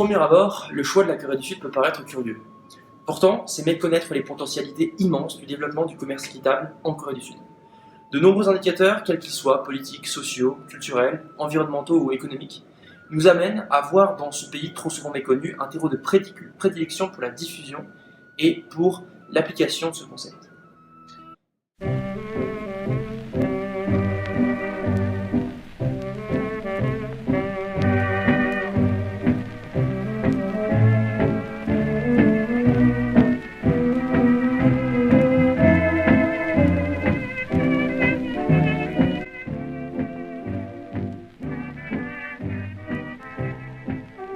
premier abord, le choix de la Corée du Sud peut paraître curieux. Pourtant, c'est méconnaître les potentialités immenses du développement du commerce équitable en Corée du Sud. De nombreux indicateurs, quels qu'ils soient, politiques, sociaux, culturels, environnementaux ou économiques, nous amènent à voir dans ce pays trop souvent méconnu un terreau de prédilection pour la diffusion et pour l'application de ce concept.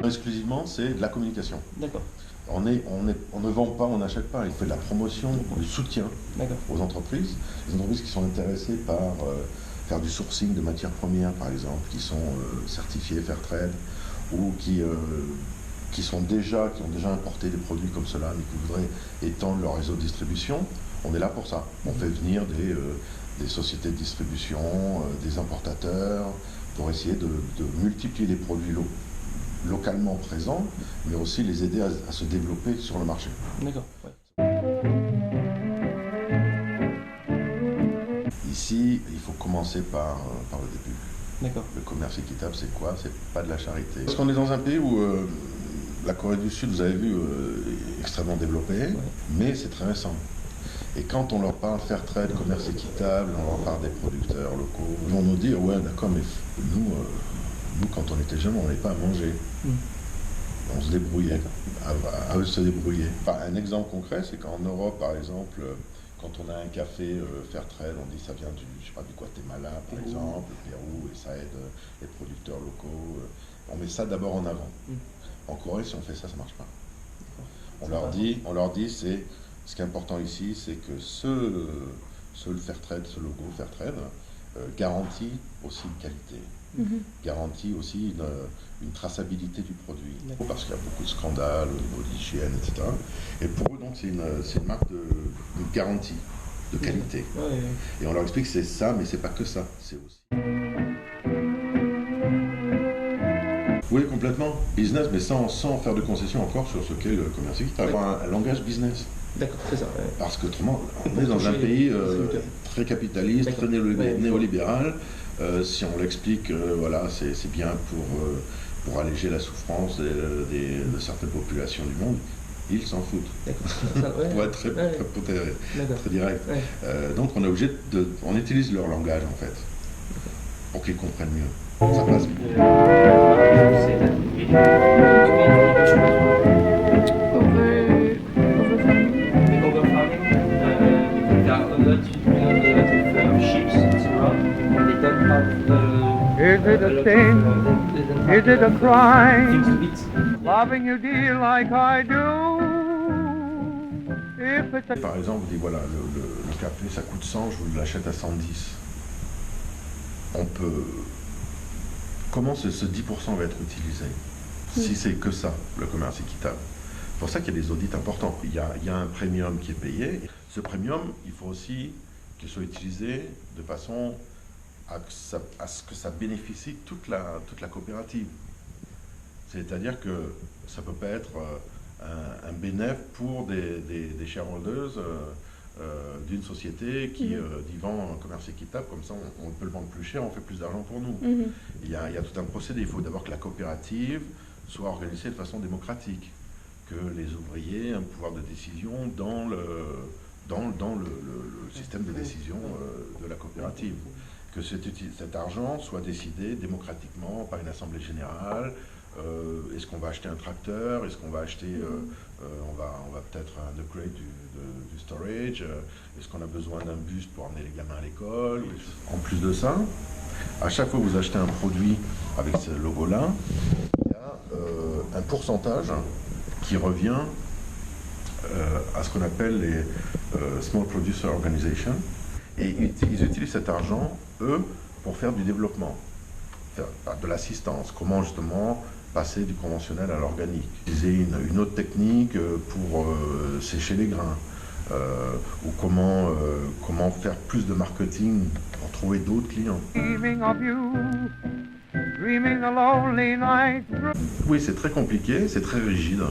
Exclusivement, c'est de la communication. D'accord. On ne vend pas, on n'achète pas, il fait de la promotion, du soutien aux entreprises. Les entreprises qui sont intéressées par faire du sourcing de matières premières, par exemple, qui sont certifiées Fairtrade, ou qui ont déjà importé des produits comme cela, mais qui voudraient étendre leur réseau de distribution. On est là pour ça. On fait venir des sociétés de distribution, des importateurs, pour essayer de multiplier les produits localement présents, mais aussi les aider à se développer sur le marché. D'accord. Ouais. Ici, il faut commencer par le début. D'accord. Le commerce équitable, c'est quoi? C'est pas de la charité. Parce qu'on est dans un pays où la Corée du Sud, vous avez vu, est extrêmement développée, mais c'est très récent. Et quand on leur parle Fairtrade, commerce équitable, on leur parle des producteurs locaux, ils vont nous dire, ouais, d'accord, mais nous, quand on était jeunes, on n'avait pas à manger. On se débrouillait, à eux de se débrouiller. Enfin, un exemple concret, c'est qu'en Europe, par exemple, quand on a un café Fairtrade, on dit que ça vient du Guatemala, par exemple, le Pérou, et ça aide les producteurs locaux. On met ça d'abord en avant. En Corée, si on fait ça, ça ne marche pas. On leur dit, ce qui est important ici, c'est que ce Fairtrade, ce logo Fairtrade, garantit aussi une qualité. Garantit aussi une traçabilité du produit. Parce qu'il y a beaucoup de scandales au niveau de l'hygiène, etc. Et pour eux, donc, c'est une marque de garantie, de qualité. Et on leur explique que c'est ça, mais c'est pas que ça. C'est aussi... Oui, complètement. Business, mais sans faire de concessions encore sur ce qu'est le commerce équitable. Avoir un langage business. D'accord, c'est ça. Ouais. Parce qu'autrement, on est dans un pays très capitaliste, très néolibéral. Si on l'explique, voilà, c'est bien pour alléger la souffrance de certaines populations du monde, ils s'en foutent. Pour être très direct. Donc on est obligé on utilise leur langage en fait, pour qu'ils comprennent mieux. Ça passe mieux. Is it a sin? Is it a crime? Loving you dear like I do. If it's a... Par exemple, vous dites voilà, le café ça coûte 100, je vous l'achète à 110. On peut... Comment ce 10% va être utilisé? Si c'est que ça, le commerce équitable. C'est pour ça qu'il y a des audits importants. Il y a un premium qui est payé. Ce premium, il faut aussi qu'il soit utilisé de façon à ce que ça bénéficie toute la coopérative. C'est-à-dire que ça ne peut pas être un bénéfice pour des shareholders d'une société qui vend un commerce équitable, comme ça on peut le vendre plus cher, on fait plus d'argent pour nous. Il y a tout un procédé. Il faut d'abord que la coopérative soit organisée de façon démocratique, que les ouvriers aient un pouvoir de décision dans le système de décision de la coopérative. Que cet argent soit décidé démocratiquement par une assemblée générale. Est-ce qu'on va acheter un tracteur? Est-ce qu'on va acheter, on va peut-être un upgrade du storage? Est-ce qu'on a besoin d'un bus pour emmener les gamins à l'école? En plus de ça, à chaque fois que vous achetez un produit avec ce logo-là, il y a un pourcentage qui revient à ce qu'on appelle les Small Producer Organization. Et ils utilisent cet argent, eux, pour faire du développement, faire de l'assistance. Comment justement passer du conventionnel à l'organique. Utiliser une autre technique pour sécher les grains. Ou comment faire plus de marketing pour trouver d'autres clients. dreaming a lonely night through. Oui, c'est très compliqué, c'est très rigide.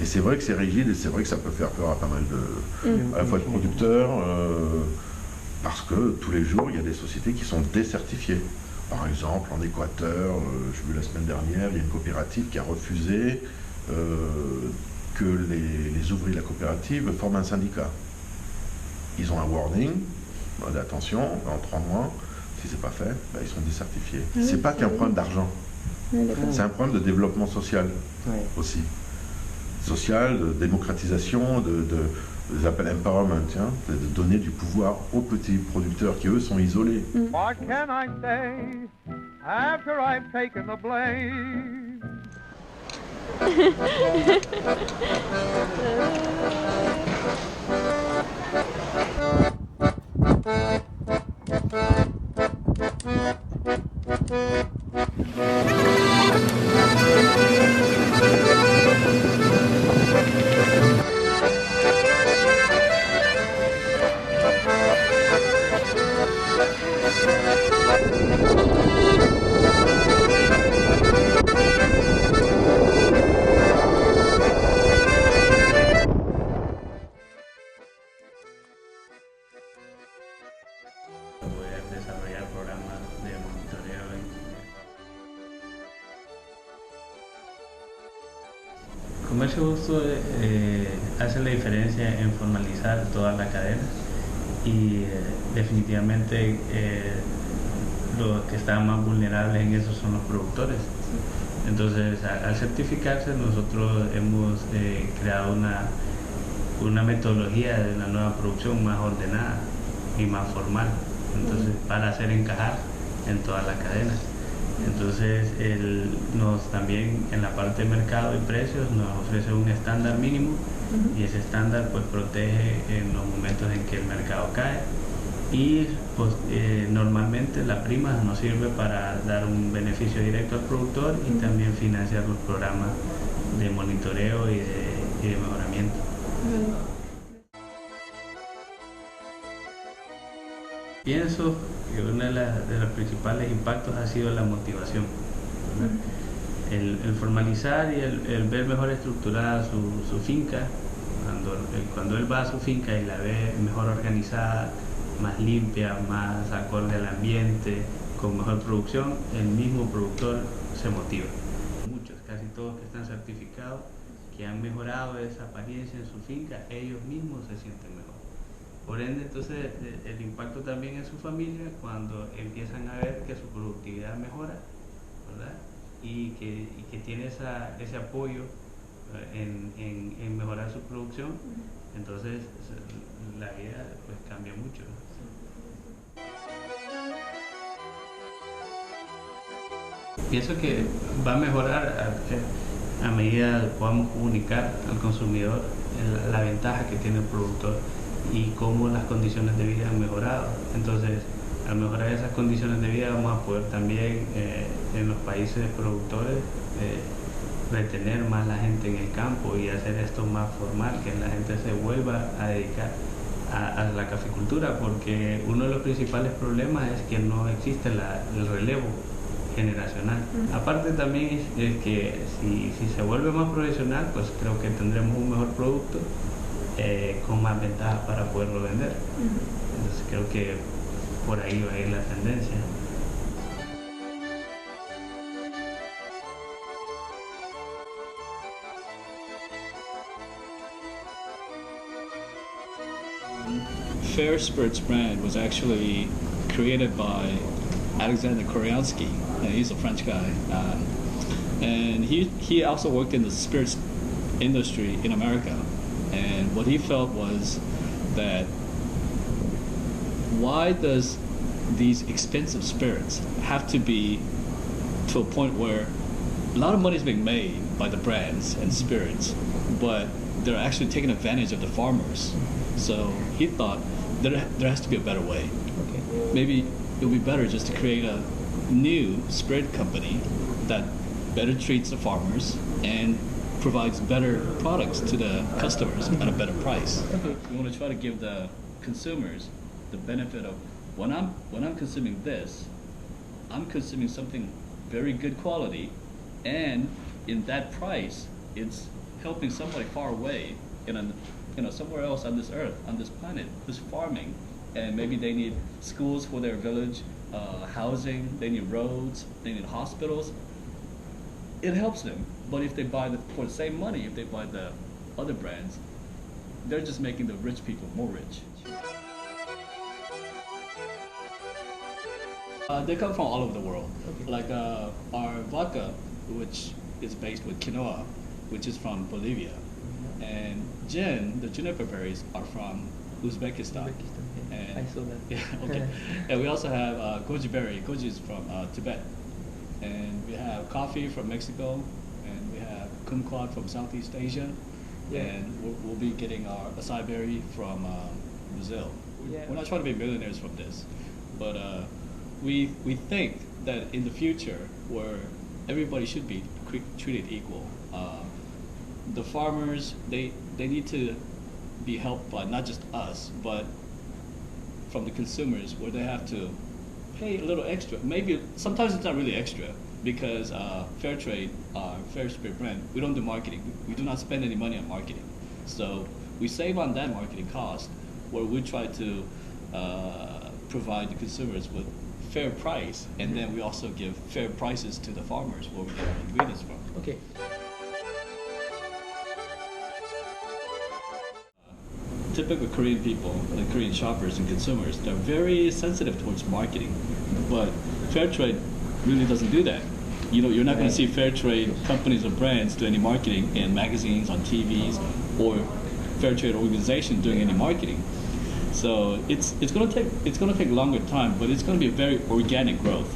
Et c'est vrai que c'est rigide et c'est vrai que ça peut faire peur à pas mal à la fois de producteurs, parce que tous les jours, il y a des sociétés qui sont décertifiées. Par exemple, en Équateur, j'ai vu la semaine dernière, il y a une coopérative qui a refusé que les ouvriers de la coopérative forment un syndicat. Ils ont un warning, attention, dans 3 mois, si c'est pas fait, ben, ils sont décertifiés. C'est pas qu'un problème d'argent, c'est un problème de développement social aussi. Social, de démocratisation, ils appellent empowerment, hein, de donner du pouvoir aux petits producteurs qui, eux, sont isolés. What can I say after I've taken the blame? Poder desarrollar programas de monitoreo. Comercio justo hace la diferencia en formalizar toda la cadena y definitivamente los que están más vulnerables en eso son los productores. Entonces, al certificarse, nosotros hemos creado una metodología de una nueva producción más ordenada y más formal, entonces para hacer encajar en toda la cadena. Entonces también en la parte de mercado y precios nos ofrece un estándar mínimo y ese estándar pues protege en los momentos en que el mercado cae y pues, normalmente la prima nos sirve para dar un beneficio directo al productor y también financiar los programas de monitoreo y de mejoramiento. Pienso que uno de los principales impactos ha sido la motivación, el formalizar y el ver mejor estructurada su finca, cuando él va a su finca y la ve mejor organizada, más limpia, más acorde al ambiente, con mejor producción, el mismo productor se motiva. Muchos, casi todos que están certificados, que han mejorado esa apariencia en su finca, ellos mismos se sienten mejor. Por ende, entonces, el impacto también en su familia cuando empiezan a ver que su productividad mejora, ¿verdad? Y que tiene ese apoyo en mejorar su producción, entonces la vida pues cambia mucho. Pienso que va a mejorar a medida que podamos comunicar al consumidor la ventaja que tiene el productor y cómo las condiciones de vida han mejorado. Entonces, al mejorar esas condiciones de vida vamos a poder también en los países productores retener más la gente en el campo y hacer esto más formal, que la gente se vuelva a dedicar a la caficultura, porque uno de los principales problemas es que no existe el relevo generacional. Aparte también es que si se vuelve más profesional, pues creo que tendremos un mejor producto con más ventajas para poderlo vender. Entonces creo que por ahí va a ir la tendencia. Fair Spirits brand was actually created by Alexander Koreansky, and he's a French guy. And he also worked in the spirits industry in America. And what he felt was that why does these expensive spirits have to be to a point where a lot of money is being made by the brands and spirits, but they're actually taking advantage of the farmers. So he thought there has to be a better way. Okay. Maybe it would be better just to create a new spirit company that better treats the farmers and provides better products to the customers at a better price. Okay. We want to try to give the consumers the benefit of when I'm consuming this, I'm consuming something very good quality, and in that price, it's helping somebody far away somewhere else on this earth, on this planet, who's farming, and maybe they need schools for their village, housing, they need roads, they need hospitals. It helps them, but if they buy for the same money, if they buy the other brands, they're just making the rich people more rich. They come from all over the world. Okay. Like our vodka, which is based with quinoa, which is from Bolivia, and gin, the juniper berries, are from Uzbekistan. And, I saw that. Yeah, okay. And we also have goji berry. Goji is from Tibet. And we have coffee from Mexico, and we have kumquat from Southeast Asia, yeah. And we'll be getting our acai berry from Brazil. Yeah. We're not trying to be millionaires from this, but we think that in the future, where everybody should be treated equal, the farmers, they need to be helped by not just us, but from the consumers, where they have to pay a little extra. Maybe sometimes it's not really extra, because Fairtrade, Fair Spirit brand, we don't do marketing. We do not spend any money on marketing. So we save on that marketing cost, where we try to provide the consumers with fair price, and then we also give fair prices to the farmers where we get our ingredients from. Okay. Typical Korean people, the Korean shoppers and consumers, they're very sensitive towards marketing, but Fairtrade really doesn't do that. You know, you're not going to see Fairtrade companies or brands do any marketing in magazines, on TVs, or Fairtrade organizations doing any marketing. So it's going to take longer time, but it's going to be a very organic growth.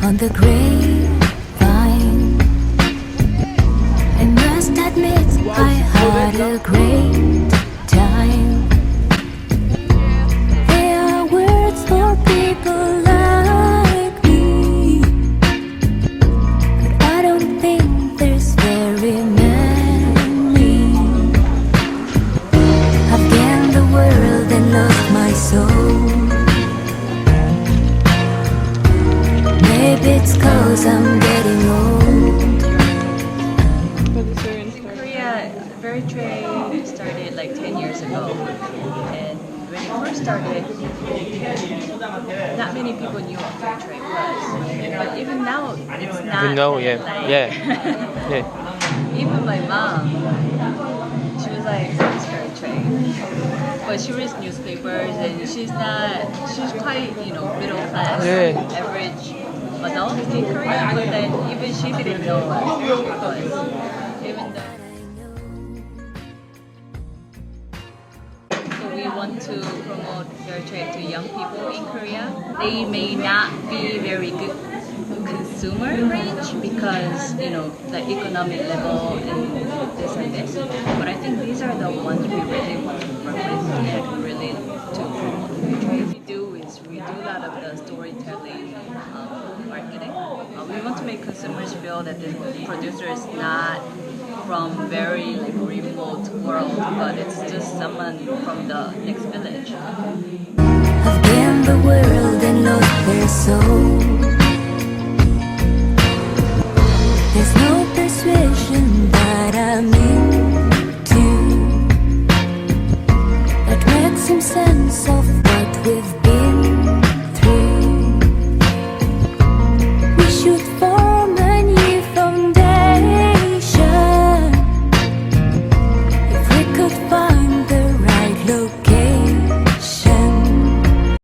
On the grapevine, I must admit I had a great time. There are words for people like me, but I don't think there's very many. I've gained the world and lost my soul. Maybe it's 'cause I'm getting old. In Korea, Fairtrade started like 10 years ago. And when it first started, not many people knew what Fairtrade was. But even now, it's not. You know, yeah. Like, Yeah. Even my mom, she was like, "What's Fairtrade?" But she reads newspapers, and she's quite, middle class, Yeah. average adult in Korea, but then even she didn't know what it was. Even though. So we want to promote Fairtrade to young people in Korea. They may not be very good consumer range because, the economic level and this and this. But I think these are the ones we really want to work with and really to promote Fairtrade. We do a lot of the storytelling marketing. We want to make consumers feel that the producer is not from very remote world, but it's just someone from the next village. I've gained the world and lost their soul.